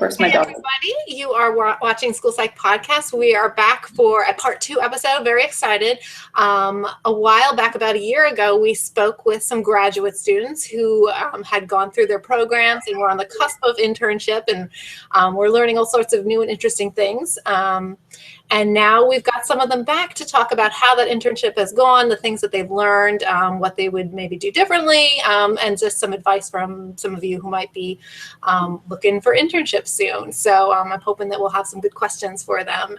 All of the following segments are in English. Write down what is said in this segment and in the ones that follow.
course, my Hey dog. everybody, you are watching School Psych Podcast. We are back for a part 2 episode. Very excited. A while back, about a year ago, we spoke with some graduate students who had gone through their programs and were on the cusp of internship, and we're learning all sorts of new and interesting things. And now we've got some of them back to talk about how that internship has gone, the things that they've learned, what they would maybe do differently, and just some advice from some of you who might be looking for internships soon. So I'm hoping that we'll have some good questions for them,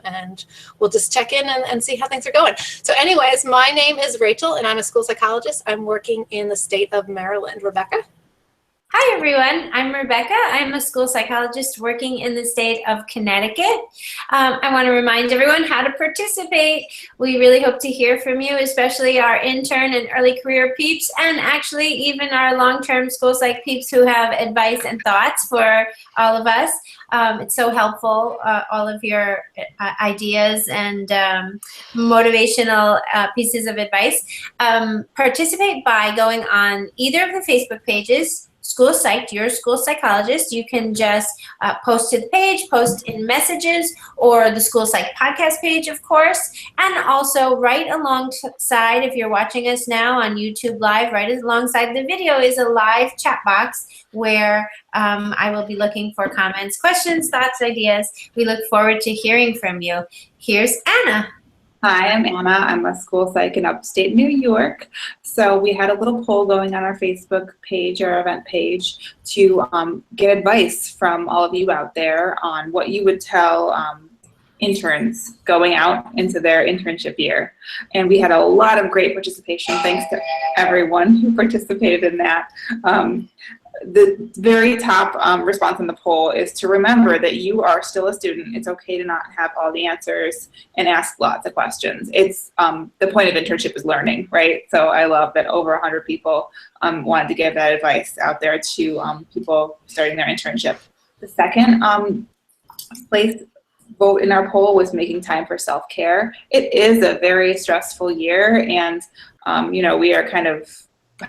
and we'll just check in and see how things are going. So anyways, my name is Rachel, and I'm a school psychologist. I'm working in the state of Maryland. Rebecca? Hi everyone, I'm Rebecca. I'm a school psychologist working in the state of Connecticut. I want to remind everyone how to participate. We really hope to hear from you, especially our intern and early career peeps, and actually even our long-term school psych peeps who have advice and thoughts for all of us. It's so helpful, all of your ideas and motivational pieces of advice. Participate by going on either of the Facebook pages, School Psych, your school psychologist. You can just post to the page, post in messages, or the School Psych podcast page, of course. And also right alongside, if you're watching us now on YouTube Live, right alongside the video is a live chat box where I will be looking for comments, questions, thoughts, ideas. We look forward to hearing from you. Here's Anna. Hi, I'm Anna. I'm a school psych in upstate New York. So we had a little poll going on our Facebook page, our event page, to get advice from all of you out there on what you would tell interns going out into their internship year. And we had a lot of great participation. Thanks to everyone who participated in that. The very top response in the poll is to remember that you are still a student. It's okay to not have all the answers and ask lots of questions. It's the point of internship is learning, right? So I love that over 100 people wanted to give that advice out there to people starting their internship. The second place vote in our poll was making time for self-care. It is a very stressful year, and you know, we are kind of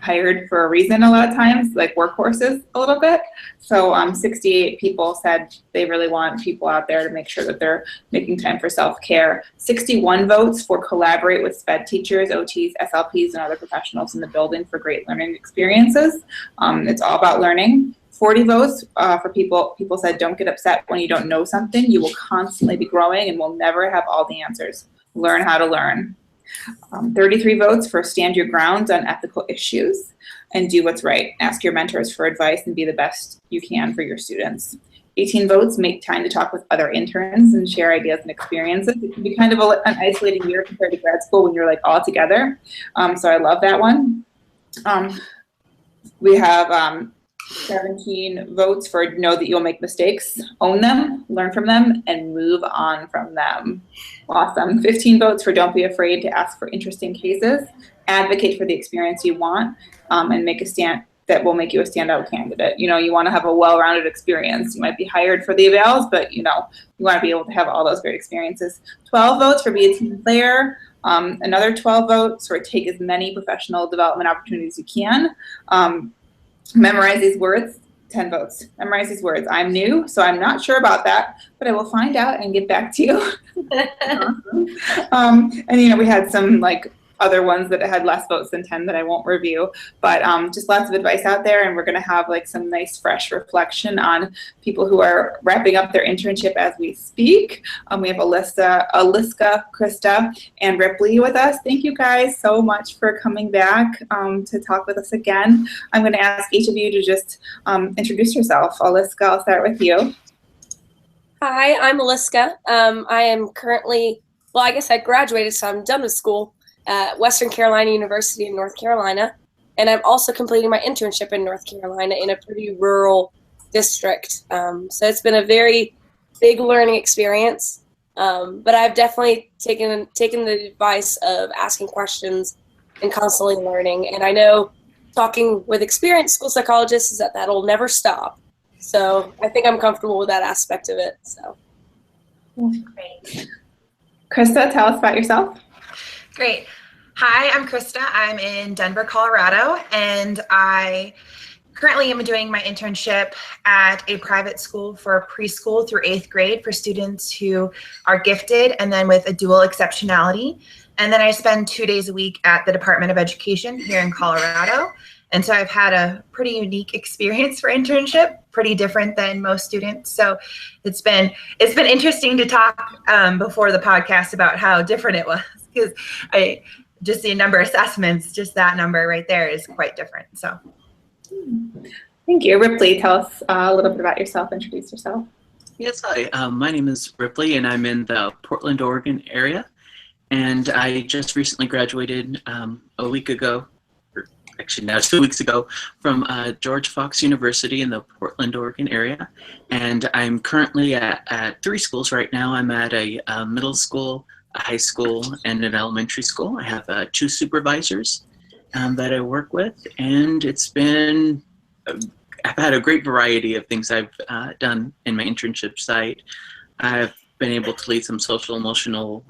hired for a reason a lot of times, like workhorses a little bit. So 68 people said they really want people out there to make sure that they're making time for self-care. 61 votes for collaborate with SPED teachers, OTs, SLPs, and other professionals in the building for great learning experiences. It's all about learning. 40 votes for people said don't get upset when you don't know something. You will constantly be growing and will never have all the answers. Learn how to learn. 33 votes for stand your ground on ethical issues and do what's right. Ask your mentors for advice and be the best you can for your students. 18 votes, make time to talk with other interns and share ideas and experiences. It can be kind of an isolating year compared to grad school when you're like all together. So I love that one. We have 17 votes for know that you'll make mistakes, own them, learn from them, and move on from them. Awesome. 15 votes for don't be afraid to ask for interesting cases, advocate for the experience you want, and make a stand that will make you a standout candidate. You know, you want to have a well-rounded experience. You might be hired for the evals, but you know, you want to be able to have all those great experiences. 12 votes for be a team player. Another 12 votes for take as many professional development opportunities as you can. Memorize these words, 10 votes. Memorize these words. I'm new, so I'm not sure about that, but I will find out and get back to you. And you know, we had some like other ones that had less votes than 10 that I won't review, but just lots of advice out there, and we're gonna have like some nice fresh reflection on people who are wrapping up their internship as we speak. We have Alyska, Krista, and Riplie with us. Thank you guys so much for coming back to talk with us again. I'm gonna ask each of you to just introduce yourself. Alyska, I'll start with you. Hi, I'm Alyska. I am currently, well, I guess I graduated, so I'm done with school at Western Carolina University in North Carolina. And I'm also completing my internship in North Carolina in a pretty rural district. So it's been a very big learning experience. But I've definitely taken the advice of asking questions and constantly learning. And I know talking with experienced school psychologists is that that'll never stop. So I think I'm comfortable with that aspect of it. So. Great. Krista, tell us about yourself. Great. Hi, I'm Krista. I'm in Denver, Colorado, and I Currently, I'm doing my internship at a private school for preschool through 8th grade for students who are gifted and then with a dual exceptionality. And then I spend 2 days a week at the Department of Education here in Colorado. And so I've had a pretty unique experience for internship, pretty different than most students. So it's been interesting to talk before the podcast about how different it was, because just the number of assessments, just that number right there is quite different. So. Thank you. Riplie, tell us a little bit about yourself. Introduce yourself. Yes, hi. My name is Riplie, and I'm in the Portland, Oregon area. And I just recently graduated a week ago, or actually now 2 weeks ago, from George Fox University in the Portland, Oregon area. And I'm currently at 3 schools right now. I'm at a middle school, a high school, and an elementary school. I have 2 supervisors that I work with, and I've had a great variety of things I've done in my internship site. I've been able to lead some social emotional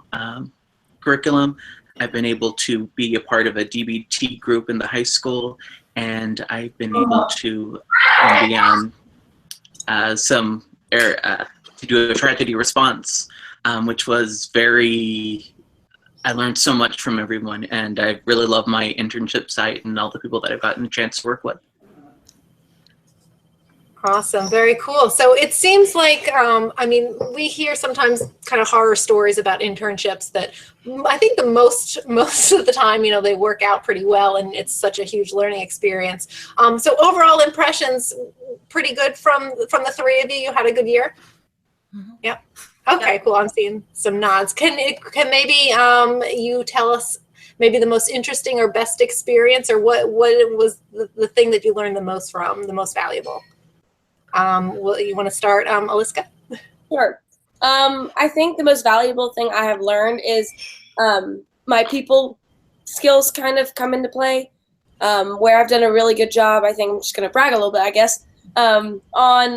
curriculum. I've been able to be a part of a DBT group in the high school, and I've been able to be on to do a tragedy response, which was I learned so much from everyone, and I really love my internship site and all the people that I've gotten a chance to work with. Awesome. Very cool. So it seems like, I mean, we hear sometimes kind of horror stories about internships that I think the most of the time, you know, they work out pretty well, and it's such a huge learning experience. So overall impressions, pretty good from the 3 of you. You had a good year? Mm-hmm. Yep. Okay, yep. Cool. I'm seeing some nods. Can maybe you tell us maybe the most interesting or best experience, or what was the thing that you learned the most from, the most valuable? You want to start, Alyska? Sure. I think the most valuable thing I have learned is my people skills kind of come into play, where I've done a really good job. I think I'm just going to brag a little bit, I guess, on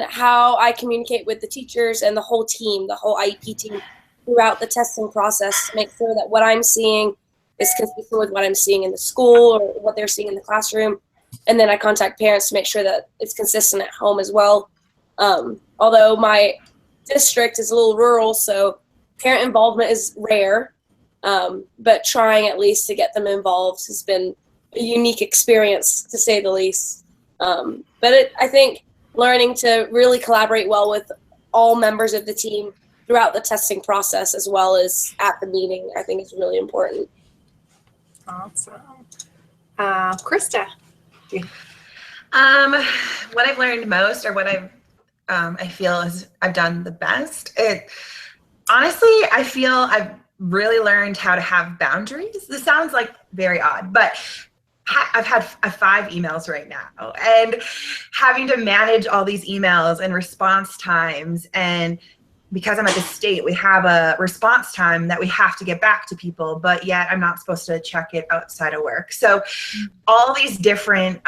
how I communicate with the teachers and the whole team, the whole IEP team throughout the testing process to make sure that what I'm seeing is consistent with what I'm seeing in the school or what they're seeing in the classroom. And then I contact parents to make sure that it's consistent at home as well. Although my district is a little rural, so parent involvement is rare, but trying at least to get them involved has been a unique experience, to say the least. But I think learning to really collaborate well with all members of the team throughout the testing process as well as at the meeting, I think is really important. Awesome. Krista? What I've learned most, or what I feel I've done the best, honestly, I feel I've really learned how to have boundaries. This sounds like very odd, but I've had 5 emails right now, and having to manage all these emails and response times, and because I'm at the state, we have a response time that we have to get back to people, but yet I'm not supposed to check it outside of work. So all these different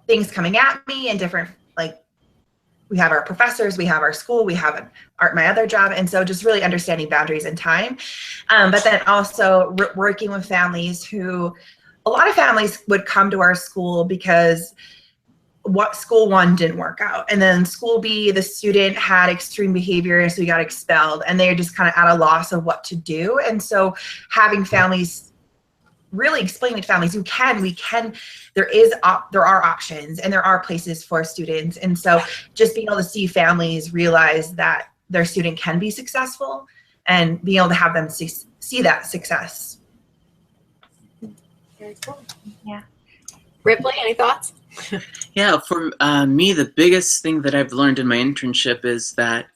things coming at me, and different, like, we have our professors, we have our school, we have my other job, and so just really understanding boundaries and time. But then also working with families who, a lot of families would come to our school because what school 1 didn't work out, and then school B, the student had extreme behavior, so he got expelled, and they're just kind of at a loss of what to do. And so having families really explaining to families, there are options, and there are places for students. And so just being able to see families realize that their student can be successful, and being able to have them see that success. Very cool. Yeah. Riplie, any thoughts? Yeah, for me, the biggest thing that I've learned in my internship is that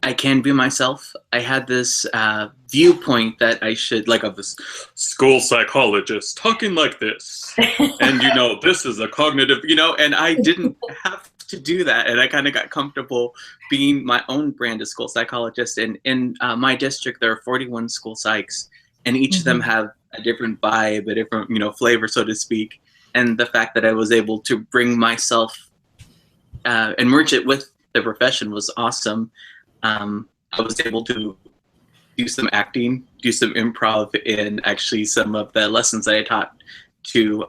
I can be myself. I had this viewpoint that I should, like, of this school psychologist talking like this. And, you know, this is a cognitive, you know, and I didn't have to do that. And I kind of got comfortable being my own brand of school psychologist. And in my district, there are 41 school psychs, and each of them have a different vibe, a different, you know, flavor, so to speak. And the fact that I was able to bring myself and merge it with the profession was awesome. I was able to do some acting, do some improv in actually some of the lessons that I taught to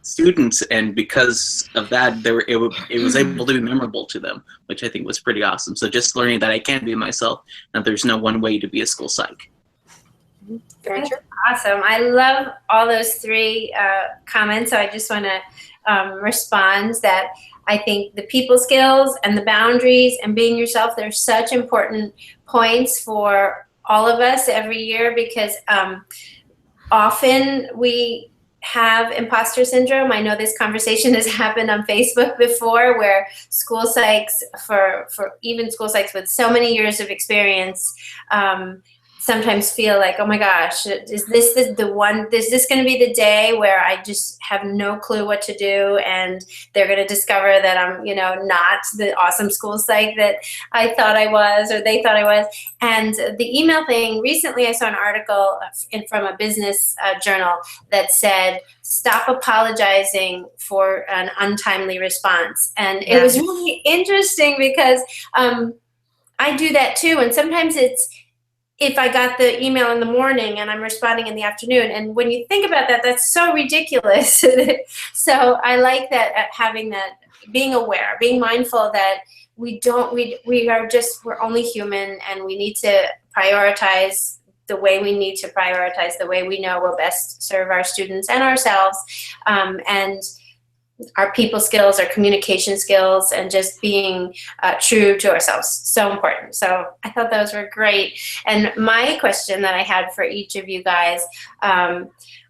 students, and because of that, it was able to be memorable to them, which I think was pretty awesome. So just learning that I can be myself, and there's no one way to be a school psych. Very true. Awesome. I love all those three comments. So I just want to respond that I think the people skills and the boundaries and being yourself, they're such important points for all of us every year, because often we have imposter syndrome. I know this conversation has happened on Facebook before, where school psychs, for even school psychs with so many years of experience, sometimes feel like, oh my gosh, is this going to be the day where I just have no clue what to do, and they're going to discover that I'm, not the awesome school psych that I thought I was, or they thought I was. And the email thing, recently I saw an article from a business journal that said, stop apologizing for an untimely response. And it was really interesting, because I do that too. And sometimes it's, if I got the email in the morning and I'm responding in the afternoon. And when you think about that, that's so ridiculous. So I like that, having that, being aware, being mindful that we're only human, and we need to prioritize the way we need to prioritize, the way we know will best serve our students and ourselves. And our people skills, our communication skills, and just being true to ourselves. So important. So I thought those were great. And my question that I had for each of you guys,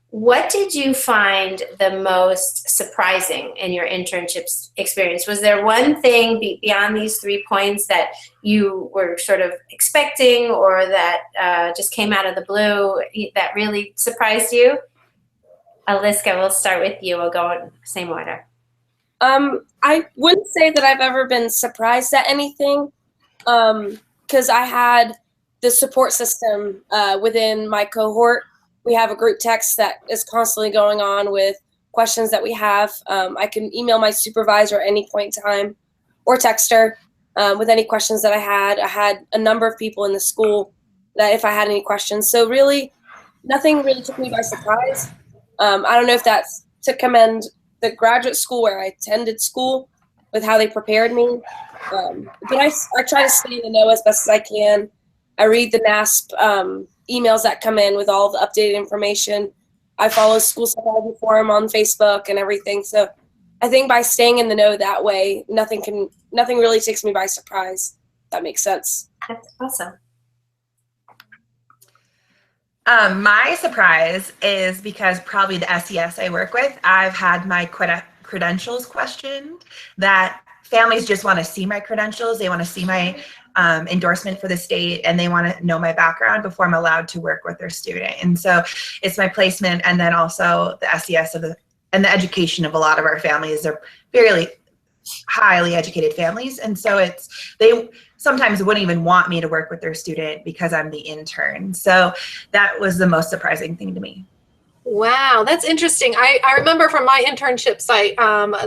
what did you find the most surprising in your internship experience? Was there one thing beyond these 3 points that you were sort of expecting, or that just came out of the blue that really surprised you? Alyska, we'll start with you. We'll go in the same order. I wouldn't say that I've ever been surprised at anything, because I had the support system within my cohort. We have a group text that is constantly going on with questions that we have. I can email my supervisor at any point in time, or text her with any questions that I had. I had a number of people in the school that if I had any questions. So really, nothing really took me by surprise. I don't know if that's to commend the graduate school where I attended school with how they prepared me. But I try to stay in the know as best as I can. I read the NASP emails that come in with all the updated information. I follow School Psychology Forum on Facebook and everything. So I think by staying in the know that way, nothing really takes me by surprise. If that makes sense. That's awesome. My surprise is because probably the SES I work with, I've had my credentials questioned, that families just want to see my credentials. They want to see my endorsement for the state, and they want to know my background before I'm allowed to work with their student. And so it's my placement, and then also the SES and the education of a lot of our families are fairly highly educated families. And so they sometimes wouldn't even want me to work with their student because I'm the intern. So that was the most surprising thing to me. Wow, that's interesting. I remember from my internship site,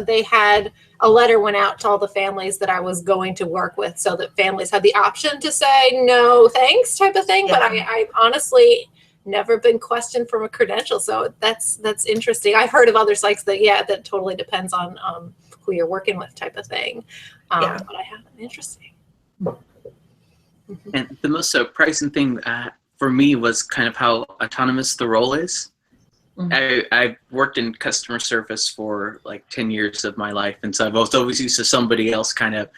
they had a letter went out to all the families that I was going to work with, so that families had the option to say no thanks type of thing. Yeah. But I honestly never been questioned from a credential, so that's interesting. I've heard of other psychs that totally depends on who you're working with type of thing. But I haven't. Interesting. And the most surprising thing for me was kind of how autonomous the role is. Mm-hmm. I've worked in customer service for like 10 years of my life, and so I've always used to somebody else kind of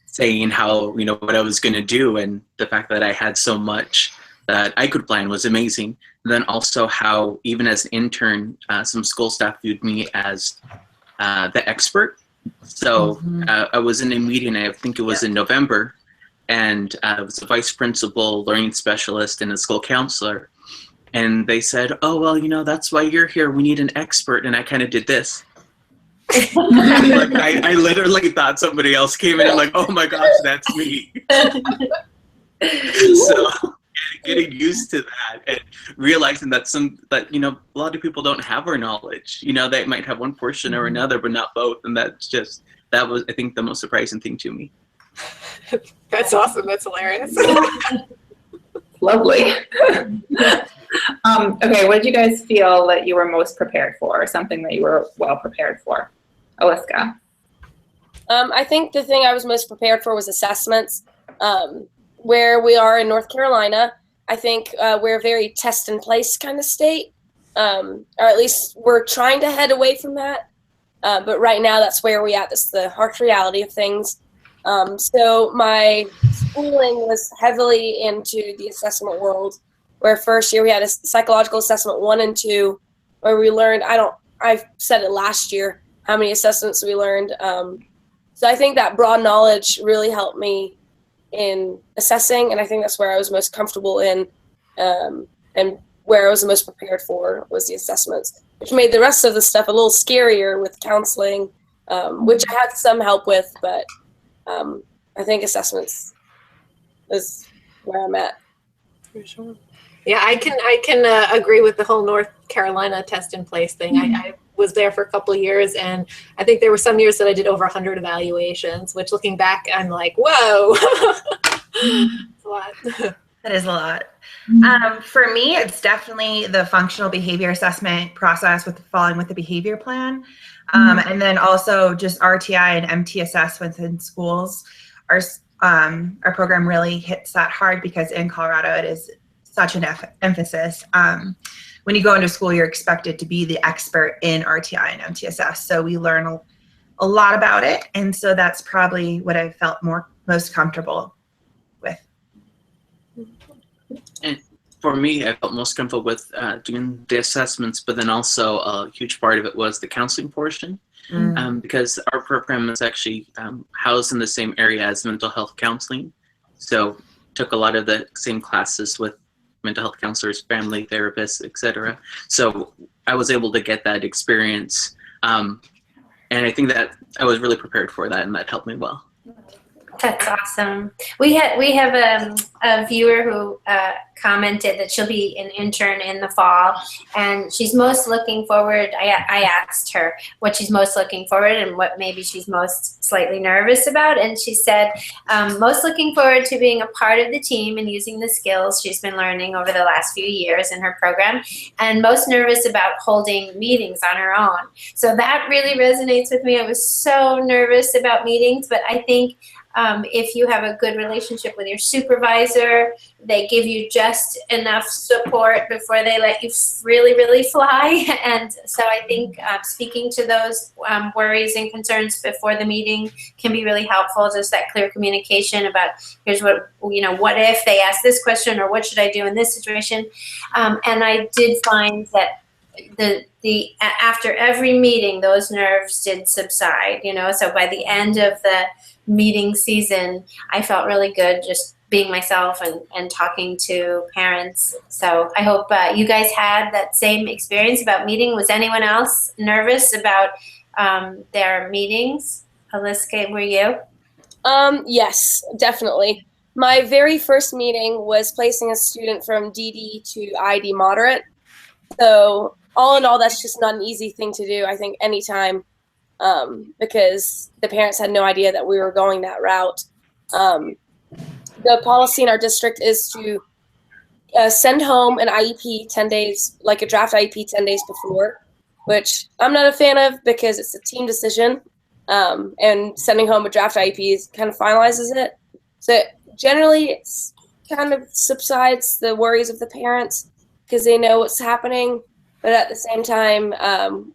saying how, what I was going to do, and the fact that I had so much that I could plan was amazing. And then also how, even as an intern, some school staff viewed me as the expert. So I was in a meeting, I think it was in November, and I was a vice principal, learning specialist, and a school counselor. And they said, oh, well, that's why you're here. We need an expert. And I kind of did this. I literally thought somebody else came in and like, oh my gosh, that's me. So getting used to that and realizing that a lot of people don't have our knowledge. They might have one portion or another, but not both. And that was, I think, the most surprising thing to me. That's awesome. That's hilarious. Lovely. Okay, what did you guys feel that you were most prepared for, or something that you were well prepared for? Alyska. I think the thing I was most prepared for was assessments. Where we are in North Carolina, I think we're a very test and place kind of state, or at least we're trying to head away from that. But right now, that's where we're at. That's the harsh reality of things. So my schooling was heavily into the assessment world, where first year we had a psychological assessment 1 and 2, where we learned, I said it last year, how many assessments we learned. So I think that broad knowledge really helped me in assessing, and I think that's where I was most comfortable in, and where I was the most prepared for was the assessments, which made the rest of the stuff a little scarier with counseling, which I had some help with, but I think assessments is where I'm at. For sure. Yeah, I can agree with the whole North Carolina test in place thing. I was there for a couple of years, and I think there were some years that I did over 100 evaluations, which looking back, I'm like, whoa. That's a lot. That is a lot. For me, it's definitely the functional behavior assessment process with following with the behavior plan. And then also just RTI and MTSS within schools. Our program really hits that hard because in Colorado, it is such an emphasis. When you go into school, you're expected to be the expert in RTI and MTSS. So we learn a lot about it. And so that's probably what I felt most comfortable with. And for me, I felt most comfortable with doing the assessments, but then also a huge part of it was the counseling portion. Because our program is actually housed in the same area as mental health counseling. So took a lot of the same classes with mental health counselors, family therapists, etc. So I was able to get that experience. And I think that I was really prepared for that, and that helped me well. That's awesome. We have a viewer who commented that she'll be an intern in the fall, and she's most looking forward. I asked her what she's most looking forward and what maybe she's most slightly nervous about, and she said most looking forward to being a part of the team and using the skills she's been learning over the last few years in her program, and most nervous about holding meetings on her own. So that really resonates with me. I was so nervous about meetings, but I think if you have a good relationship with your supervisor, they give you just enough support before they let you really, really fly. And so I think speaking to those worries and concerns before the meeting can be really helpful. Just that clear communication about here's what if they ask this question, or what should I do in this situation? And I did find that the after every meeting, those nerves did subside. So by the end of the meeting season, I felt really good just being myself and talking to parents. So I hope you guys had that same experience about meeting. Was anyone else nervous about their meetings? Alyska, were you? Yes, definitely. My very first meeting was placing a student from DD to ID moderate. So all in all, that's just not an easy thing to do, I think, anytime. Because the parents had no idea that we were going that route. The policy in our district is to send home an IEP 10 days, like a draft IEP 10 days before, which I'm not a fan of because it's a team decision. And sending home a draft IEP kind of finalizes it. So generally it's kind of subsides the worries of the parents because they know what's happening. But at the same time,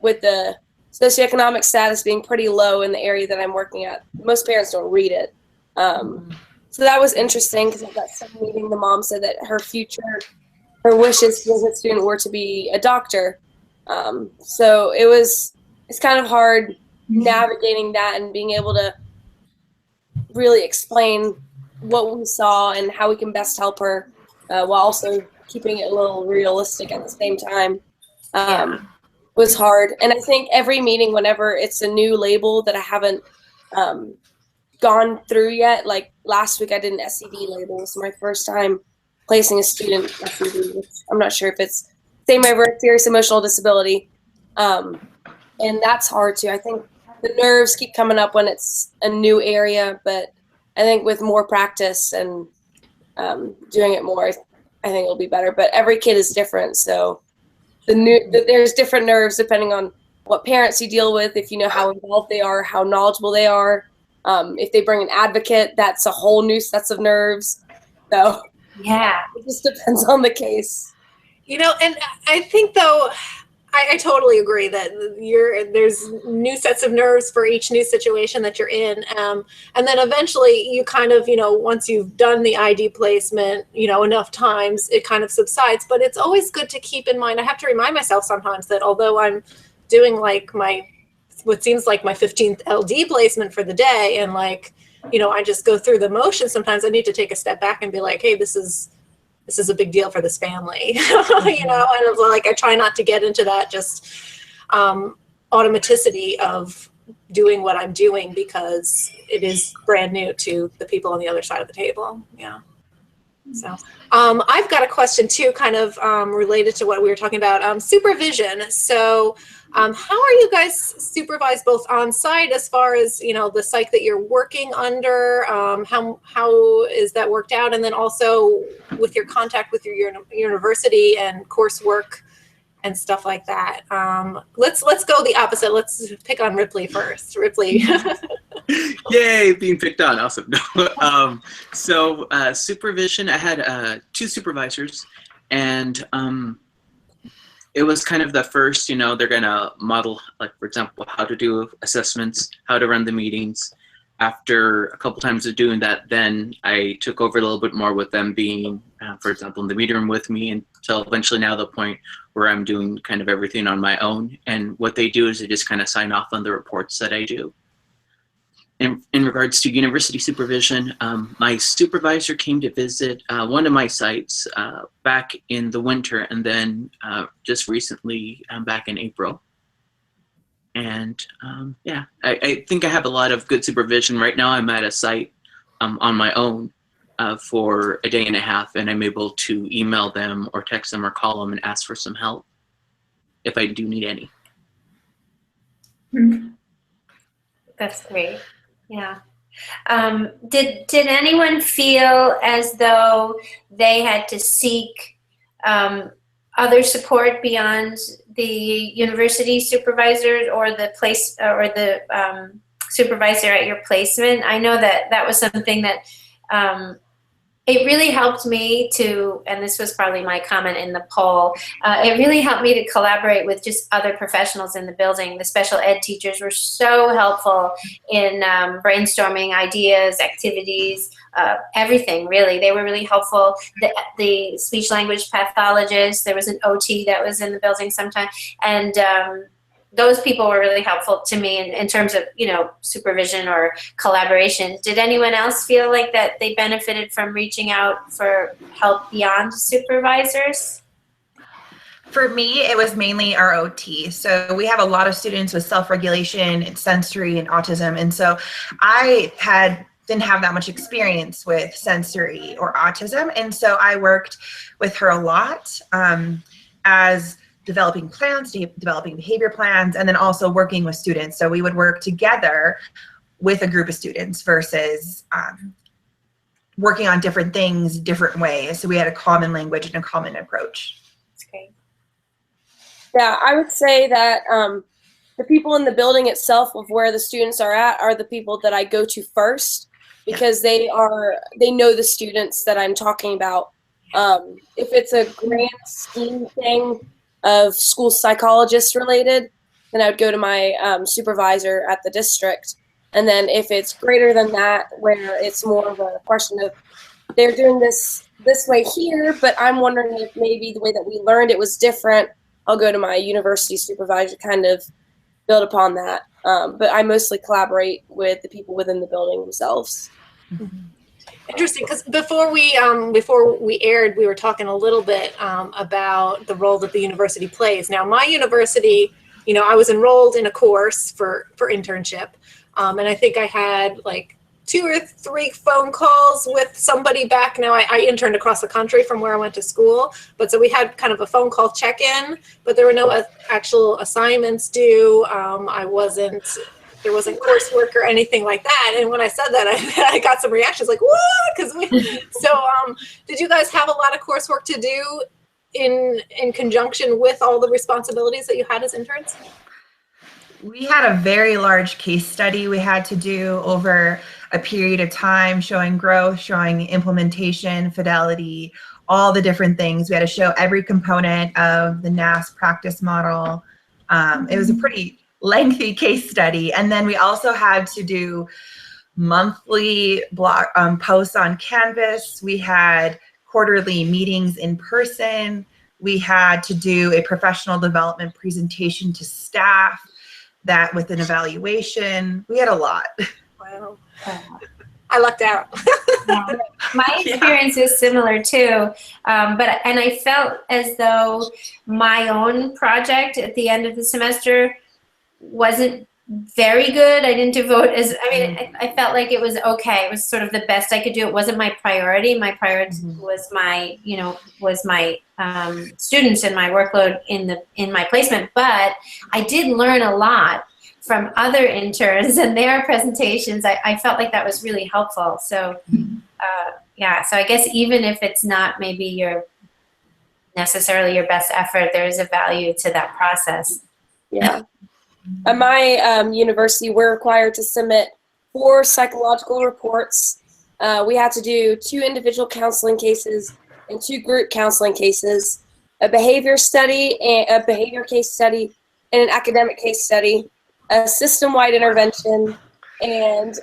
with the socioeconomic status being pretty low in the area that I'm working at, most parents don't read it. So that was interesting because at that same meeting, the mom said that her wishes as a student were to be a doctor. So it's kind of hard navigating that and being able to really explain what we saw and how we can best help her while also keeping it a little realistic at the same time. Was hard. And I think every meeting, whenever it's a new label that I haven't gone through yet, like last week I did an SED label. It was my first time placing a student SED, which I'm not sure if it's same over serious emotional disability. And that's hard too. I think the nerves keep coming up when it's a new area, but I think with more practice and doing it more, I think it'll be better. But every kid is different, so there's different nerves depending on what parents you deal with, if you know how involved they are, how knowledgeable they are. If they bring an advocate, that's a whole new set of nerves. So Yeah. it just depends on the case. You know, and I think though, I totally agree that there's new sets of nerves for each new situation that you're in. And then eventually you kind of, once you've done the ID placement, enough times, it kind of subsides. But it's always good to keep in mind, I have to remind myself sometimes that although I'm doing like what seems like my 15th LD placement for the day, and I just go through the motions, sometimes I need to take a step back and be like, hey, this is a big deal for this family, and it's like I try not to get into that just automaticity of doing what I'm doing because it is brand new to the people on the other side of the table. Yeah. So I've got a question too, kind of related to what we were talking about, supervision. So how are you guys supervised both on site as far as, the psych that you're working under? How is that worked out? And then also with your contact with your university and coursework and stuff like that. Let's go the opposite. Let's pick on Riplie first. Riplie. Yay, being picked on. Awesome. So supervision, I had 2 supervisors, and it was kind of the first, they're going to model, like, for example, how to do assessments, how to run the meetings. After a couple times of doing that, then I took over a little bit more with them being, for example, in the meeting room with me, until eventually now the point where I'm doing kind of everything on my own. And what they do is they just kind of sign off on the reports that I do. In regards to university supervision, my supervisor came to visit one of my sites back in the winter, and then just recently back in April. And yeah, I think I have a lot of good supervision. Right now I'm at a site on my own for a day and a half, and I'm able to email them or text them or call them and ask for some help if I do need any. That's great. Yeah. Did anyone feel as though they had to seek other support beyond the university supervisors or the supervisor at your placement? I know that was something that it really helped me to, and this was probably my comment in the poll, it really helped me to collaborate with just other professionals in the building. The special ed teachers were so helpful in brainstorming ideas, activities, everything really. They were really helpful. The speech language pathologist, there was an OT that was in the building sometime, and those people were really helpful to me in terms of, supervision or collaboration. Did anyone else feel like that they benefited from reaching out for help beyond supervisors? For me, it was mainly our OT. So we have a lot of students with self-regulation and sensory and autism. And so I didn't have that much experience with sensory or autism. And so I worked with her a lot as developing plans, developing behavior plans, and then also working with students. So we would work together with a group of students versus working on different things different ways. So we had a common language and a common approach. That's great. Yeah, I would say that the people in the building itself of where the students are at are the people that I go to first, because they know the students that I'm talking about. If it's a grand scheme thing of school psychologist related, then I would go to my supervisor at the district. And then if it's greater than that, where it's more of a question of they're doing this way here, but I'm wondering if maybe the way that we learned it was different, I'll go to my university supervisor, kind of build upon that. But I mostly collaborate with the people within the building themselves. Interesting, because before we aired, we were talking a little bit about the role that the university plays. Now, my university, I was enrolled in a course for internship, and I think I had like 2 or 3 phone calls with somebody back. Now, I interned across the country from where I went to school, but so we had kind of a phone call check-in, but there were no actual assignments due. I wasn't there wasn't coursework or anything like that. And when I said that, I got some reactions like, what? Did you guys have a lot of coursework to do in conjunction with all the responsibilities that you had as interns? We had a very large case study we had to do over a period of time, showing growth, showing implementation, fidelity, all the different things. We had to show every component of the NAS practice model. It was a pretty lengthy case study. And then we also had to do monthly blog posts on Canvas. We had quarterly meetings in person. We had to do a professional development presentation to staff, that with an evaluation. We had a lot. Wow. I lucked out. Yeah. My experience is similar too, and I felt as though my own project at the end of the semester wasn't very good. I didn't devote I felt like it was okay. It was sort of the best I could do. It wasn't my priority. My priority was my students and my workload in my placement. But I did learn a lot from other interns and their presentations. I felt like that was really helpful. So so I guess even if it's not maybe necessarily your best effort, there is a value to that process. Yeah. At my university, we're required to submit 4 psychological reports. We had to do 2 individual counseling cases and 2 group counseling cases, a behavior study, and a behavior case study, and an academic case study, a system-wide intervention, and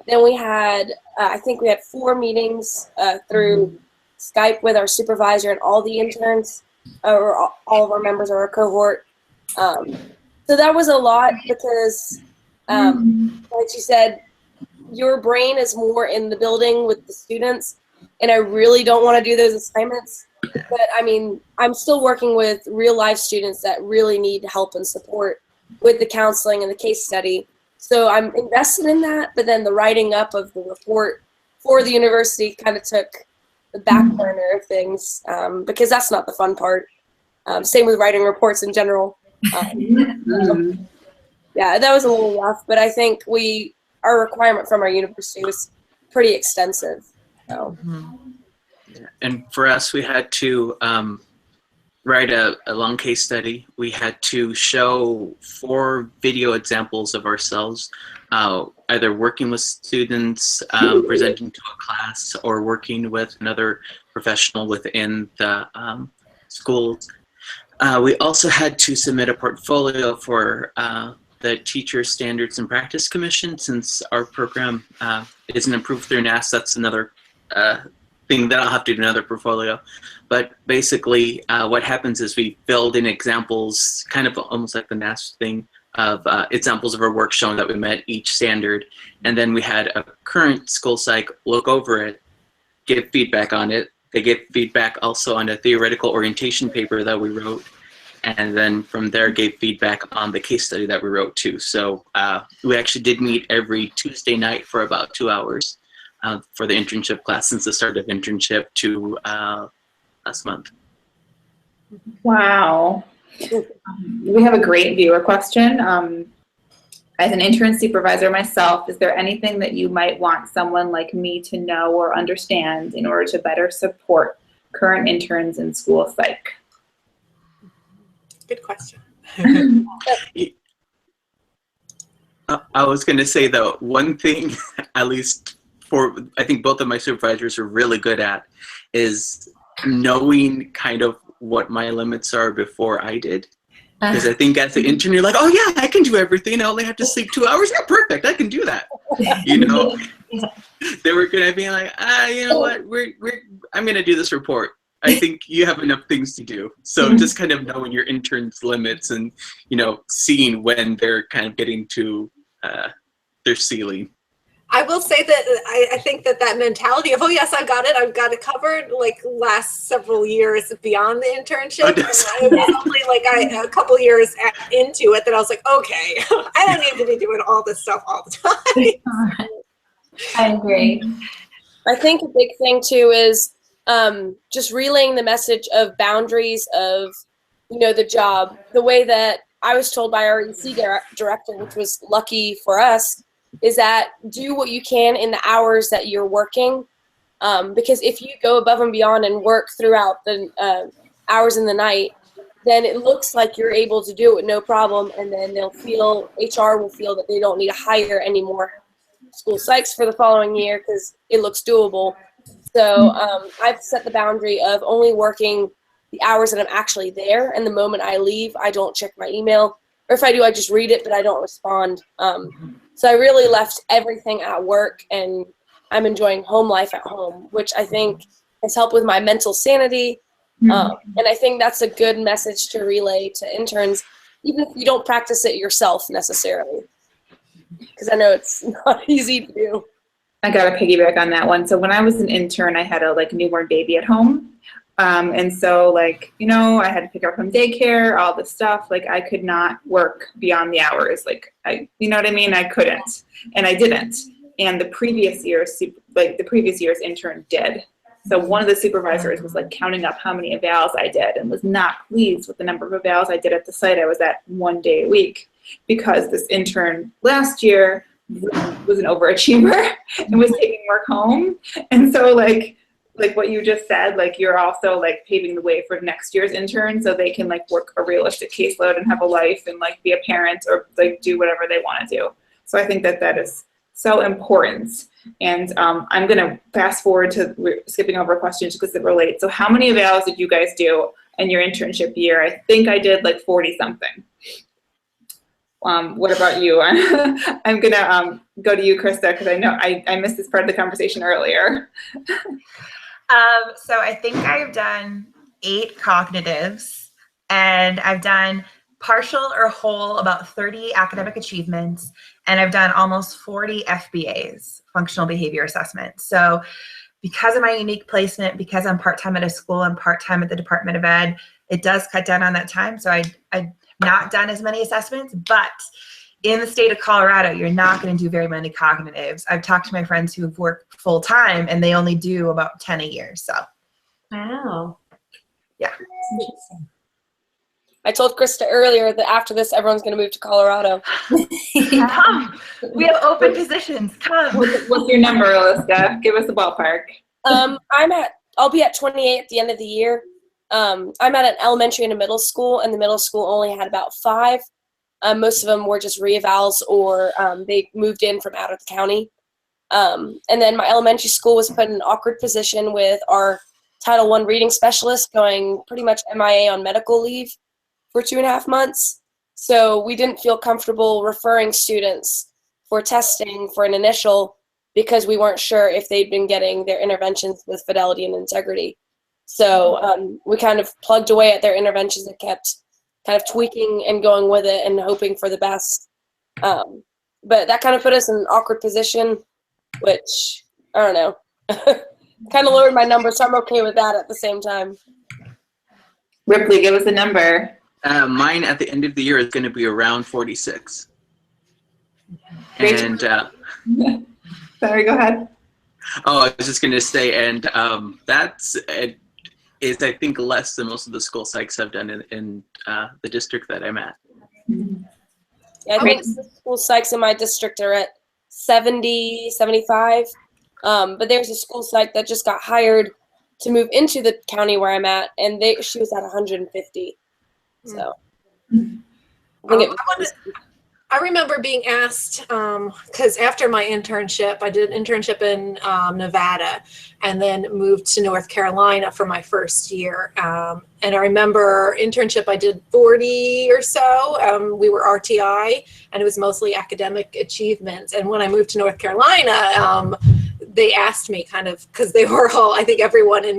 then we had, I think we had 4 meetings through Skype with our supervisor and all the interns, or all of our members of our cohort. So that was a lot because, like you said, your brain is more in the building with the students, and I really don't want to do those assignments. But I mean, I'm still working with real life students that really need help and support with the counseling and the case study. So I'm invested in that, but then the writing up of the report for the university kind of took the back burner of things, because that's not the fun part. Same with writing reports in general. Yeah, that was a little rough, but I think our requirement from our university was pretty extensive. So. And for us, we had to write a long case study. We had to show 4 video examples of ourselves, either working with students, presenting to a class, or working with another professional within the schools. We also had to submit a portfolio for the Teacher Standards and Practice Commission. Since our program isn't approved through NAS, that's another thing that I'll have to do another portfolio. But basically what happens is we build in examples, kind of almost like the NAS thing, of examples of our work showing that we met each standard. And then we had a current school psych look over it, give feedback on it. They gave feedback also on a theoretical orientation paper that we wrote. And then from there gave feedback on the case study that we wrote too. So we actually did meet every Tuesday night for about 2 hours for the internship class since the start of internship to last month. Wow. We have a great viewer question. As an intern supervisor myself, is there anything that you might want someone like me to know or understand in order to better support current interns in school psych? Good question. I was going to say, though, one thing, at least I think both of my supervisors are really good at, is knowing kind of what my limits are before I did. Because I think as an intern, you're like, oh yeah, I can do everything. I only have to sleep 2 hours. Yeah, perfect. I can do that. You know, they were gonna be like, you know what? I'm gonna do this report. I think you have enough things to do. So just kind of knowing your intern's limits and, you know, seeing when they're kind of getting to their ceiling. I will say that I think that mentality of, oh yes, I've got it covered, like last several years beyond the internship. It was only like a couple years into it that I was like, okay, I don't need to be doing all this stuff all the time. I agree. I think a big thing too is just relaying the message of boundaries of, you know, the job. The way that I was told by our EC director, which was lucky for us, is that do what you can in the hours that you're working. Because if you go above and beyond and work throughout the hours in the night, then it looks like you're able to do it with no problem, and then HR will feel that they don't need to hire any more school psychs for the following year because it looks doable. So I've set the boundary of only working the hours that I'm actually there, and the moment I leave, I don't check my email, or if I do, I just read it, but I don't respond. So I really left everything at work, and I'm enjoying home life at home, which I think has helped with my mental sanity. And I think that's a good message to relay to interns, even if you don't practice it yourself necessarily, because I know it's not easy to do. I got to piggyback on that one. So when I was an intern, I had a newborn baby at home. And so I had to pick her up from daycare, all this stuff. I could not work beyond the hours. You know what I mean? I couldn't, and I didn't. And the previous year's intern did. So one of the supervisors was counting up how many evals I did and was not pleased with the number of evals I did at the site I was at 1 day a week, because this intern last year was an overachiever and was taking work home. And so what you just said, you're also paving the way for next year's intern so they can work a realistic caseload and have a life and be a parent or do whatever they want to do. So I think that is so important. And I'm going to fast forward to, we're skipping over questions because it relates. So how many evals did you guys do in your internship year? I think I did 40 something. What about you? I'm going to go to you, Krista, because I know I missed this part of the conversation earlier. So I think I've done 8 cognitives, and I've done partial or whole about 30 academic achievements, and I've done almost 40 FBAs, functional behavior assessments. So because of my unique placement, because I'm part-time at a school and part-time at the Department of Ed, it does cut down on that time. So I've not done as many assessments, but in the state of Colorado, you're not going to do very many cognitives. I've talked to my friends who have worked full-time, and they only do about 10 a year. So, wow. Yeah. That's interesting. I told Krista earlier that after this, everyone's going to move to Colorado. Come. We have open positions. Come. What's your number, Alyska? Give us a ballpark. I'll be at 28 at the end of the year. I'm at an elementary and a middle school, and the middle school only had about 5. Most of them were just re-evals, or they moved in from out of the county. And then my elementary school was put in an awkward position with our Title I reading specialist going pretty much MIA on medical leave for 2.5 months. So we didn't feel comfortable referring students for testing for an initial because we weren't sure if they'd been getting their interventions with fidelity and integrity. So we kind of plugged away at their interventions and kept kind of tweaking and going with it and hoping for the best. But that kind of put us in an awkward position, which, I don't know, kind of lowered my number, so I'm okay with that at the same time. Riplie, give us a number. Mine at the end of the year is going to be around 46. Great. And Sorry, go ahead. Oh, I was just going to say, and that's is I think less than most of the school psychs have done in the district that I'm at. Yeah, I think the school psychs in my district are at 70, 75. But there's a school psych that just got hired to move into the county where I'm at, and she was at 150. So I remember being asked, because after my internship, I did an internship in Nevada and then moved to North Carolina for my first year. And I remember internship, I did 40 or so. We were RTI, and it was mostly academic achievements. And when I moved to North Carolina, they asked me kind of, because they were all, I think everyone in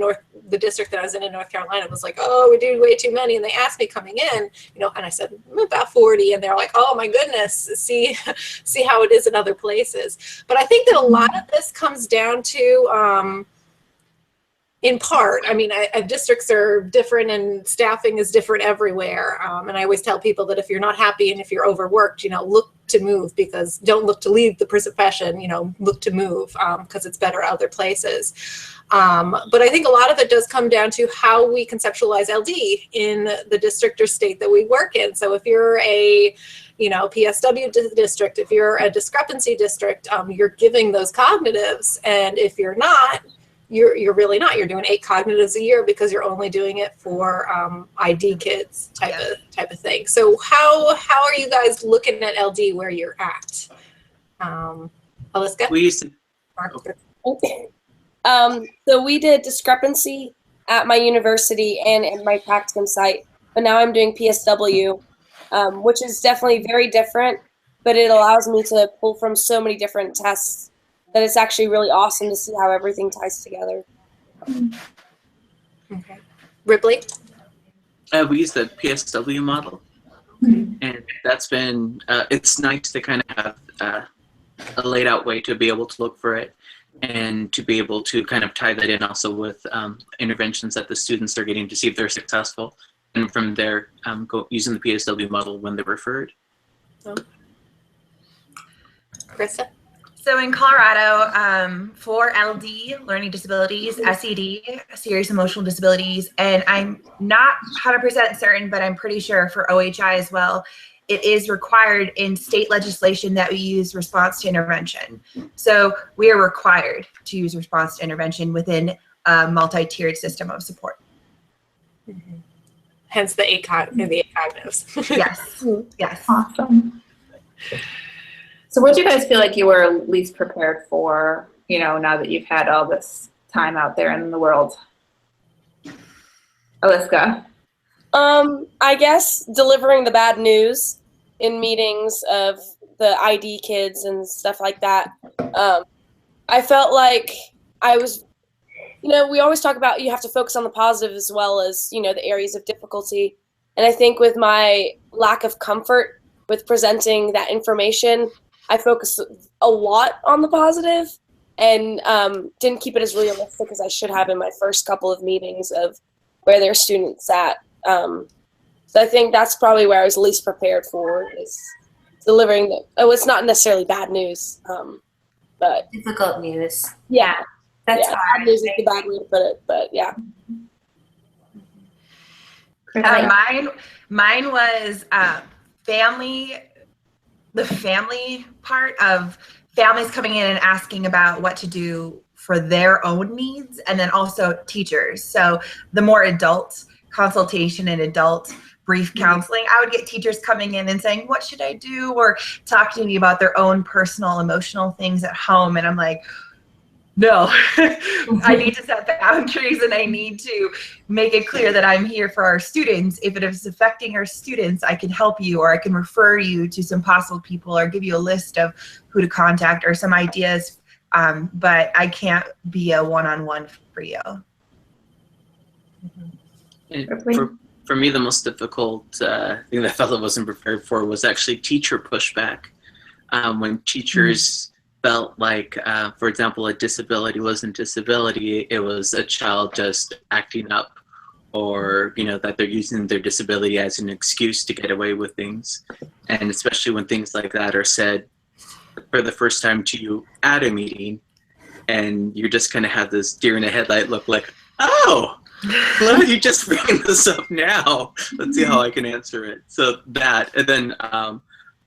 the district that I was in North Carolina was like, oh, we're doing way too many. And they asked me coming in, and I said, I'm about 40. And they're like, oh my goodness, see how it is in other places. But I think that a lot of this comes down to, in part, I mean, districts are different and staffing is different everywhere. And I always tell people that if you're not happy and if you're overworked, look to move, because don't look to leave the profession, look to move, because it's better other places. But I think a lot of it does come down to how we conceptualize LD in the district or state that we work in. So if you're a PSW district, if you're a discrepancy district, you're giving those cognitives, and if you're not, you're really not. You're doing 8 cognitives a year because you're only doing it for ID kids type of thing. So how are you guys looking at LD where you're at? Alyska? We used to, So we did discrepancy at my university and at my practicum site, but now I'm doing PSW, which is definitely very different, but it allows me to pull from so many different tests that it's actually really awesome to see how everything ties together. Okay. Riplie? we use the PSW model, and that's been, it's nice to kind of have a laid out way to be able to look for it, and to be able to kind of tie that in also with interventions that the students are getting to see if they're successful, and from there using the PSW model when they're referred. Krista? So in Colorado, for LD, learning disabilities, SED, serious emotional disabilities, and I'm not 100% certain, but I'm pretty sure for OHI as well, it is required in state legislation that we use response to intervention. So we are required to use response to intervention within a multi-tiered system of support. Mm-hmm. Hence the 8 cognitives. Yes, yes. Awesome. So what do you guys feel like you were least prepared for, now that you've had all this time out there in the world? Alyska? I guess delivering the bad news in meetings of the ID kids and stuff like that. I felt like I was, we always talk about you have to focus on the positive as well as, the areas of difficulty. And I think with my lack of comfort with presenting that information, I focused a lot on the positive and didn't keep it as realistic as I should have in my first couple of meetings of where their students at. So I think that's probably where I was least prepared for, is delivering it's not necessarily bad news, but Difficult news. Yeah, That's yeah, hard. bad news is the bad way to put it, but yeah. Mine was the family part of families coming in and asking about what to do for their own needs, and then also teachers. So the more adult consultation and adult brief counseling, I would get teachers coming in and saying, what should I do? Or talking to me about their own personal emotional things at home. And I'm like, no, I need to set boundaries, and I need to make it clear that I'm here for our students. If it is affecting our students, I can help you, or I can refer you to some possible people, or give you a list of who to contact or some ideas. But I can't be a one-on-one for you. For me, the most difficult thing that I felt I wasn't prepared for was actually teacher pushback. When teachers felt like, for example, a disability wasn't disability, it was a child just acting up, or that they're using their disability as an excuse to get away with things. And especially when things like that are said for the first time to you at a meeting, and you just kind of have this deer in the headlight look like, oh, why are you just bringing this up now? Let's see how I can answer it. So that, and then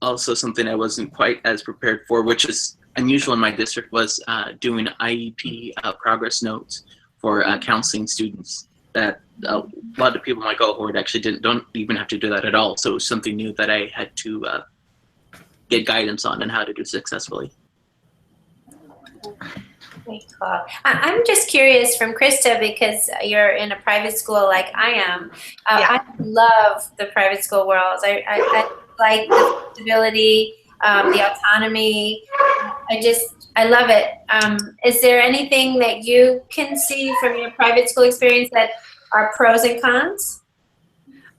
also something I wasn't quite as prepared for, which is unusual in my district, was doing IEP progress notes for counseling students. That a lot of people in my cohort actually don't even have to do that at all. So it was something new that I had to get guidance on and how to do successfully. I'm just curious from Krista, because you're in a private school like I am. I love the private school world. I like the flexibility, the autonomy. I love it. Is there anything that you can see from your private school experience that are pros and cons?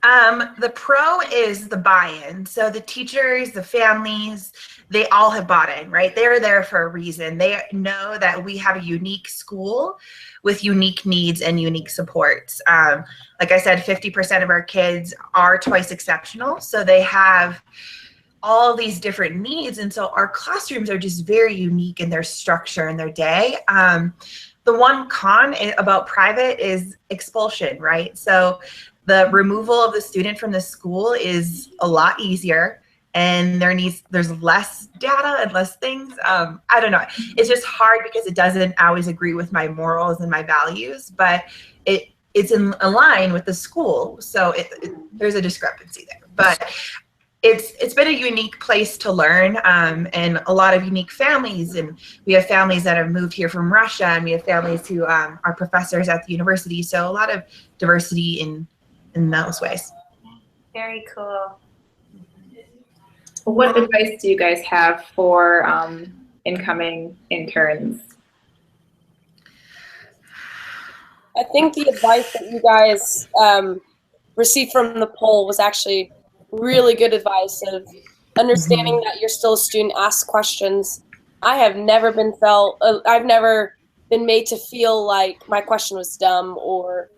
The pro is the buy-in. So the teachers, the families, they all have bought in, right? They're there for a reason. They know that we have a unique school with unique needs and unique supports. Like I said, 50% of our kids are twice exceptional. So they have all these different needs. And so our classrooms are just very unique in their structure and their day. The one con about private is expulsion, right? So the removal of the student from the school is a lot easier, and there's less data and less things. I don't know. It's just hard because it doesn't always agree with my morals and my values, but it's in line with the school. So there's a discrepancy there. But it's been a unique place to learn, and a lot of unique families. And we have families that have moved here from Russia, and we have families who are professors at the university. So a lot of diversity in those ways. Very cool. What advice do you guys have for incoming interns? I think the advice that you guys received from the poll was actually really good advice of understanding that you're still a student, ask questions. I've never been made to feel like my question was dumb or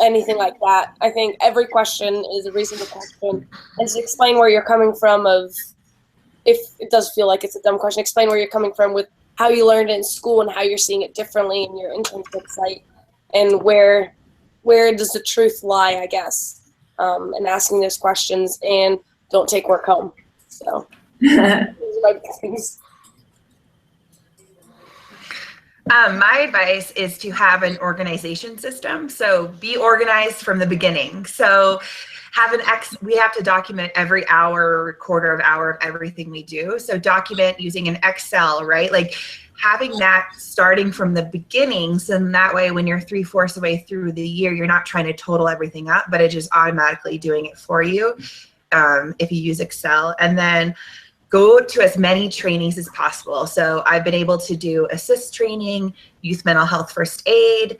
anything like that. I think every question is a reasonable question, and to explain where you're coming from if it does feel like it's a dumb question, explain where you're coming from with how you learned it in school and how you're seeing it differently in your internship site, and where does the truth lie, I guess, and asking those questions, and don't take work home. So those are my big things. My advice is to have an organization system. So be organized from the beginning. So we have to document every hour, quarter of hour of everything we do. So document using an Excel, right? Like having that starting from the beginning. So that way, when you're 3/4 of the way through the year, you're not trying to total everything up, but it's just automatically doing it for you if you use Excel. And then go to as many trainings as possible. So I've been able to do ASSIST training, youth mental health first aid,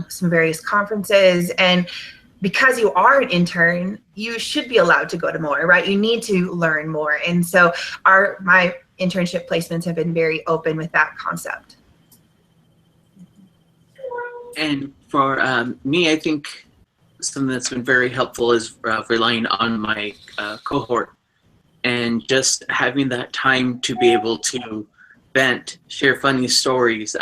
some various conferences. And because you are an intern, you should be allowed to go to more, right? You need to learn more. And so my internship placements have been very open with that concept. And for me, I think something that's been very helpful is relying on my cohort. And just having that time to be able to vent, share funny stories.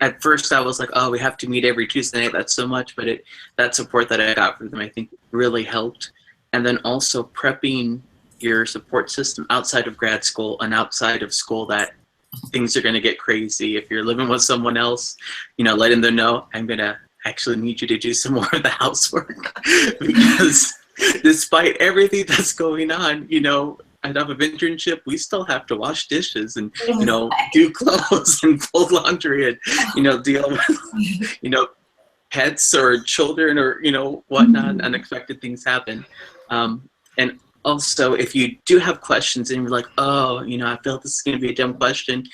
At first I was like, oh, we have to meet every Tuesday night. That's so much, but that support that I got from them, I think really helped. And then also prepping your support system outside of grad school and outside of school that things are going to get crazy. If you're living with someone else, letting them know, I'm going to actually need you to do some more of the housework because despite everything that's going on, at of internship, we still have to wash dishes and, do clothes and fold laundry and, deal with, pets or children or, whatnot, unexpected things happen. And also, if you do have questions and you're like, oh, I feel this is going to be a dumb question,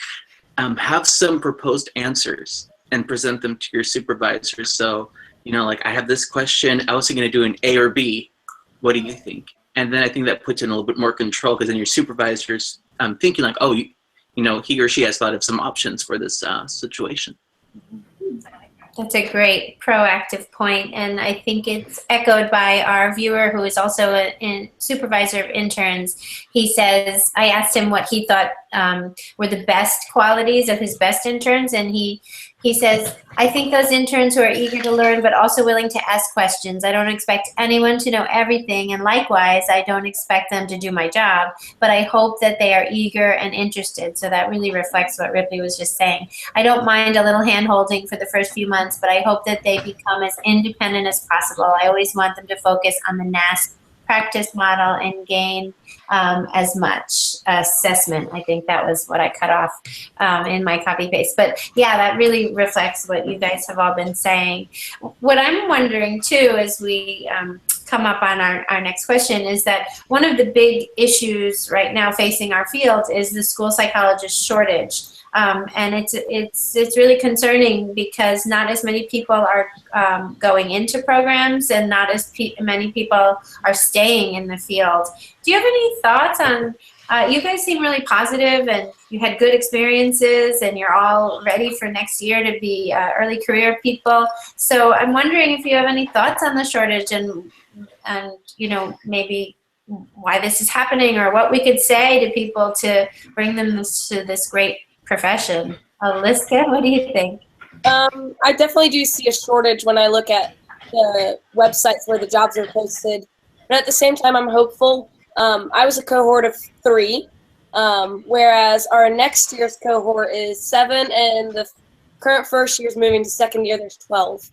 have some proposed answers and present them to your supervisors. So, like I have this question, I was going to do an A or B. What do you think? And then I think that puts in a little bit more control because then your supervisor's thinking like, oh, he or she has thought of some options for this situation. That's a great proactive point, and I think it's echoed by our viewer who is also a supervisor of interns. He says, I asked him what he thought were the best qualities of his best interns, and he says, I think those interns who are eager to learn but also willing to ask questions. I don't expect anyone to know everything, and likewise, I don't expect them to do my job, but I hope that they are eager and interested. So that really reflects what Riplie was just saying. I don't mind a little hand-holding for the first few months, but I hope that they become as independent as possible. I always want them to focus on the NASP practice model and gain as much assessment. I think that was what I cut off in my copy paste. But yeah, that really reflects what you guys have all been saying. What I'm wondering too, as we come up on our next question, is that one of the big issues right now facing our field is the school psychologist shortage. And it's really concerning because not as many people are going into programs and not as many people are staying in the field. Do you have any thoughts on, you guys seem really positive and you had good experiences and you're all ready for next year to be early career people. So I'm wondering if you have any thoughts on the shortage and maybe why this is happening or what we could say to people to bring them to this great profession. Alyska, what do you think? I definitely do see a shortage when I look at the websites where the jobs are posted. But at the same time, I'm hopeful. I was a cohort of 3, whereas our next year's cohort is 7, and the current first year is moving to second year, there's 12.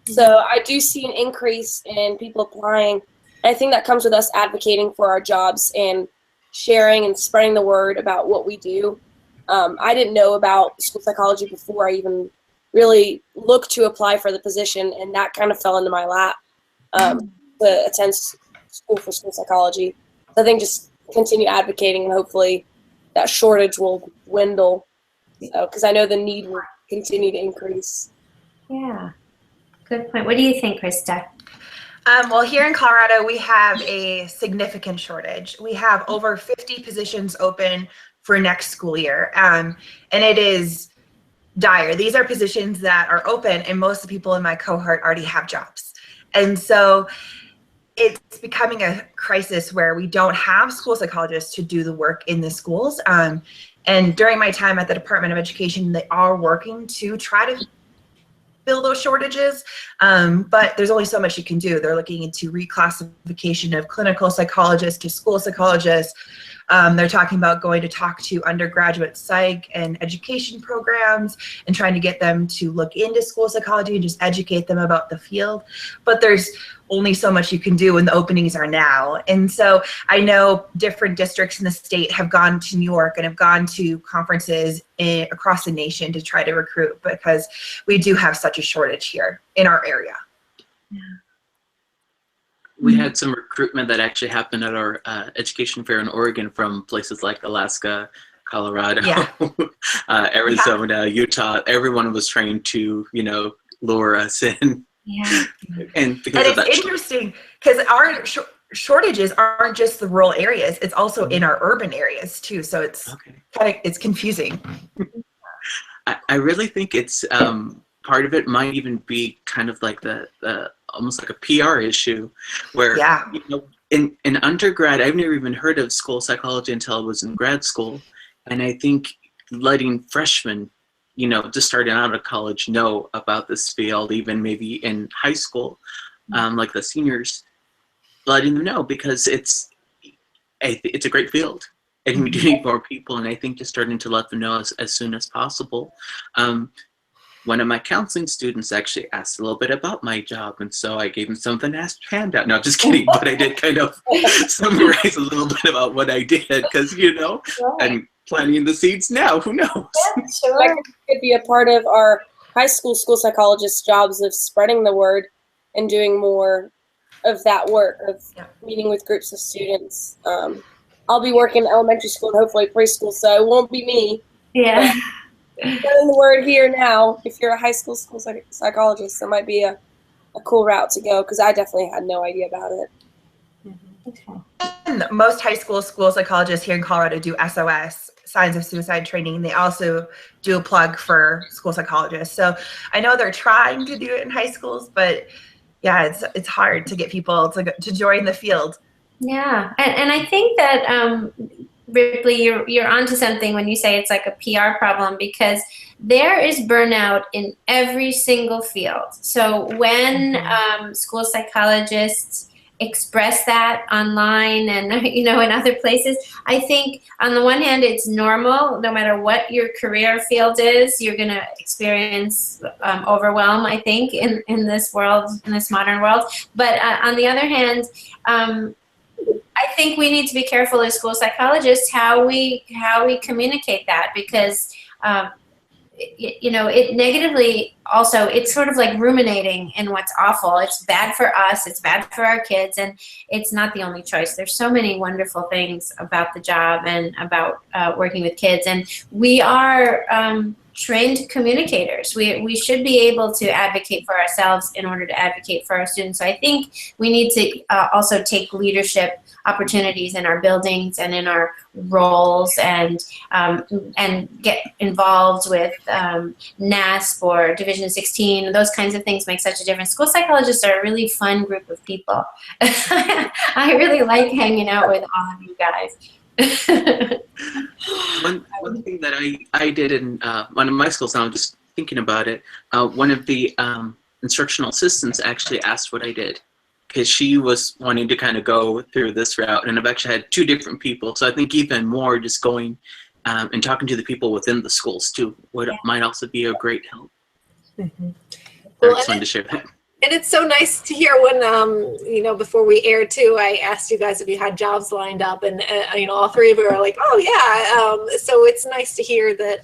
So I do see an increase in people applying. And I think that comes with us advocating for our jobs and sharing and spreading the word about what we do. I didn't know about school psychology before I even really looked to apply for the position, and that kind of fell into my lap to attend school for school psychology. So I think just continue advocating, and hopefully that shortage will dwindle, because I know the need will continue to increase. Yeah, good point. What do you think, Krista? Well, here in Colorado, we have a significant shortage. We have over 50 positions open for next school year, and it is dire. These are positions that are open, and most of the people in my cohort already have jobs. And so it's becoming a crisis where we don't have school psychologists to do the work in the schools. And during my time at the Department of Education, they are working to try to fill those shortages, but there's only so much you can do. They're looking into reclassification of clinical psychologists to school psychologists. They're talking about going to talk to undergraduate psych and education programs and trying to get them to look into school psychology and just educate them about the field. But there's only so much you can do when the openings are now. And so I know different districts in the state have gone to New York and have gone to conferences across the nation to try to recruit, because we do have such a shortage here in our area. Yeah. We had some recruitment that actually happened at our education fair in Oregon from places like Alaska, Colorado, Arizona, Utah. Everyone was trying to, lure us in. Yeah. And it's interesting because our shortages aren't just the rural areas; it's also in our urban areas too. So it's it's confusing. I really think it's part of it might even be kind of like the almost like a PR issue, where in undergrad, I've never even heard of school psychology until I was in grad school, and I think letting freshmen, just starting out of college, know about this field, even maybe in high school, like the seniors, letting them know, because it's a great field, and we do need more people, and I think just starting to let them know as soon as possible. One of my counseling students actually asked a little bit about my job, and so I gave him something to ask handout. No, just kidding, but I did kind of summarize a little bit about what I did, because, I'm planting the seeds now. Who knows? Yeah, sure. That could be a part of our high school psychologist jobs of spreading the word and doing more of that work of meeting with groups of students. I'll be working in elementary school and hopefully preschool, so it won't be me. Yeah. Spreading the word here now, if you're a high school psychologist, that might be a cool route to go, because I definitely had no idea about it. And most high school psychologists here in Colorado do SOS, signs of suicide training. They also do a plug for school psychologists. So I know they're trying to do it in high schools, but it's hard to get people to join the field. Yeah, and I think that Riplie, you're onto something when you say it's like a PR problem, because there is burnout in every single field. So when school psychologists express that online and in other places, I think on the one hand it's normal. No matter what your career field is, you're going to experience overwhelm, I think, in this world, in this modern world. But on the other hand, I think we need to be careful as school psychologists how we communicate that, because it negatively also, it's sort of like ruminating in what's awful. It's bad for us, it's bad for our kids, and it's not the only choice. There's so many wonderful things about the job and about working with kids, and we are trained communicators. We should be able to advocate for ourselves in order to advocate for our students. So I think we need to also take leadership opportunities in our buildings and in our roles, and get involved with NASP or Division 16. Those kinds of things make such a difference. School psychologists are a really fun group of people. I really like hanging out with all of you guys. One thing that I did in one of my schools, and I'm just thinking about it, one of the instructional assistants actually asked what I did, because she was wanting to kind of go through this route, and I've actually had 2 different people. So I think even more just going and talking to the people within the schools too might also be a great help. Mm-hmm. I just wanted to share that. And it's so nice to hear when, before we aired too, I asked you guys if you had jobs lined up, and, all 3 of you are like, oh yeah. So it's nice to hear that,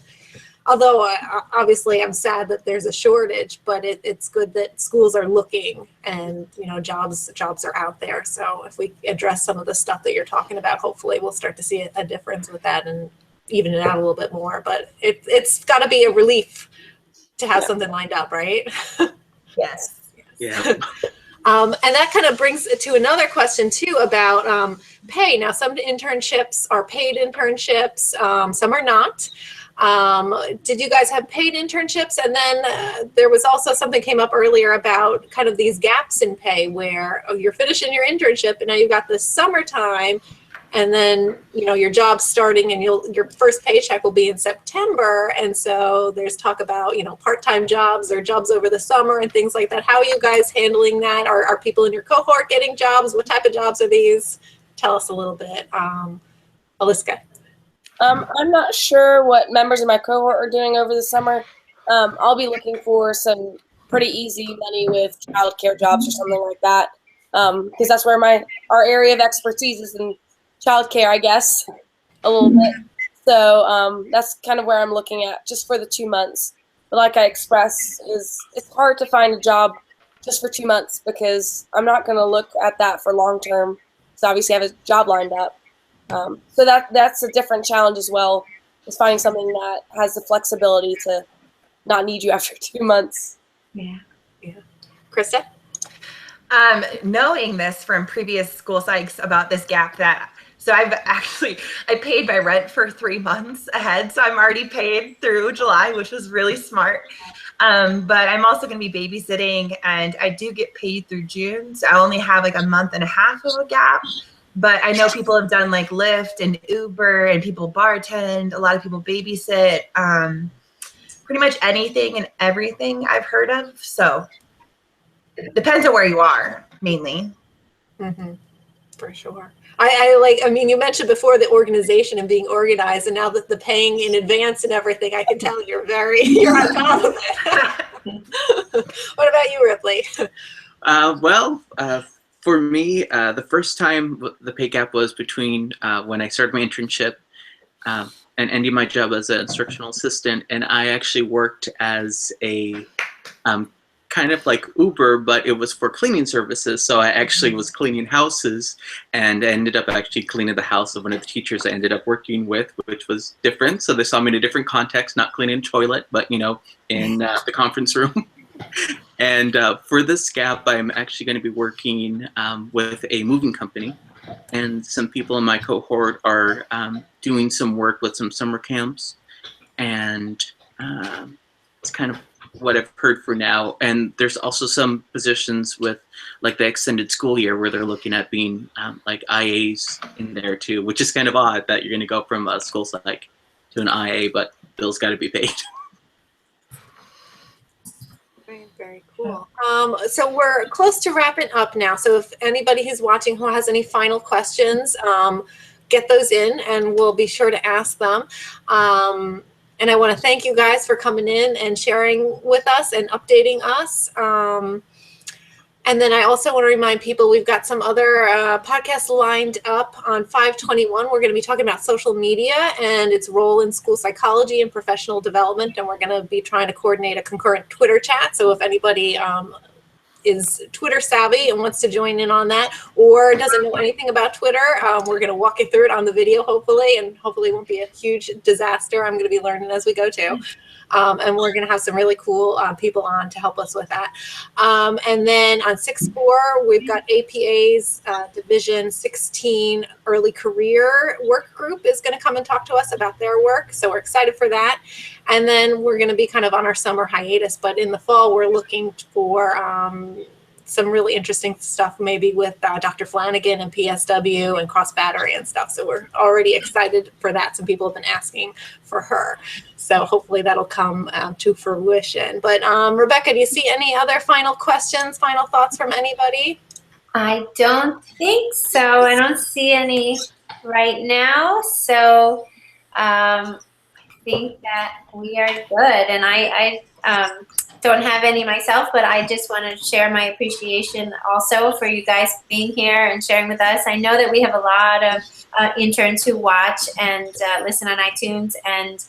although obviously I'm sad that there's a shortage, but it's good that schools are looking, and, jobs are out there. So if we address some of the stuff that you're talking about, hopefully we'll start to see a difference with that and even it out a little bit more. But it's got to be a relief to have something lined up, right? Yes. Yeah. And that kind of brings it to another question too about pay. Now, some internships are paid internships, some are not. Did you guys have paid internships? And then there was also something came up earlier about kind of these gaps in pay where you're finishing your internship and now you've got the summertime, and then your job's starting, and your first paycheck will be in September. And so there's talk about part-time jobs or jobs over the summer and things like that. How are you guys handling that? Are people in your cohort getting jobs? What type of jobs are these? Tell us a little bit. Alyska. I'm not sure what members of my cohort are doing over the summer. I'll be looking for some pretty easy money with childcare jobs or something like that, because that's where our area of expertise is in childcare, I guess, a little bit. So that's kind of where I'm looking at just for the 2 months. But like I expressed, it's hard to find a job just for 2 months, because I'm not going to look at that for long term. So obviously I have a job lined up. So that's a different challenge as well, is finding something that has the flexibility to not need you after 2 months. Yeah. Krista? Knowing this from previous school psychs about this gap, so I paid my rent for 3 months ahead. So I'm already paid through July, which was really smart. But I'm also going to be babysitting, and I do get paid through June. So I only have like a month and a half of a gap. But I know people have done like Lyft and Uber, and people bartend. A lot of people babysit. Pretty much anything and everything I've heard of. So it depends on where you are, mainly. Mm-hmm. For sure. I mean, you mentioned before the organization and being organized, and now that the paying in advance and everything, I can tell you're on top of it. What about you, Ripley? For me, the first time the pay gap was between when I started my internship and ending my job as an instructional assistant, and I actually worked as a kind of like Uber, but it was for cleaning services. So I actually was cleaning houses, and I ended up actually cleaning the house of one of the teachers I ended up working with, which was different. So they saw me in a different context, not cleaning a toilet, but in the conference room. And for this gap, I'm actually going to be working with a moving company, and some people in my cohort are doing some work with some summer camps, and it's kind of what I've heard for now. And there's also some positions with like the extended school year where they're looking at being like IAs in there too, which is kind of odd that you're going to go from a school psych to an IA, but bills got to be paid. Very, very cool. So we're close to wrapping up now. So if anybody who's watching who has any final questions, get those in and we'll be sure to ask them. And I want to thank you guys for coming in and sharing with us and updating us. And then I also want to remind people we've got some other podcasts lined up on 5/21. We're going to be talking about social media and its role in school psychology and professional development. And we're going to be trying to coordinate a concurrent Twitter chat. So if anybody is Twitter savvy and wants to join in on that, or doesn't know anything about Twitter, we're going to walk you through it on the video, hopefully, and hopefully it won't be a huge disaster. I'm going to be learning as we go too. And we're going to have some really cool people on to help us with that. And then on 6-4, we've got APA's Division 16 Early Career Work Group is going to come and talk to us about their work. So we're excited for that. And then we're going to be kind of on our summer hiatus, but in the fall, we're looking for some really interesting stuff, maybe with Dr. Flanagan and PSW and cross battery and stuff. So we're already excited for that. Some people have been asking for her. So hopefully that'll come to fruition. But Rebecca, do you see any other final questions, final thoughts from anybody? I don't think so. I don't see any right now. So I think that we are good. And I don't have any myself, but I just want to share my appreciation also for you guys being here and sharing with us. I know that we have a lot of interns who watch and listen on iTunes, and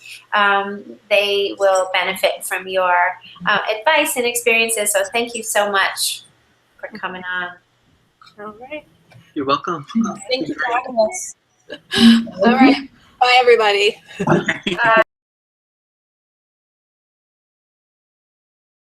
they will benefit from your advice and experiences. So thank you so much for coming on. All right. You're welcome. Thank you for having us. All right. Bye, everybody.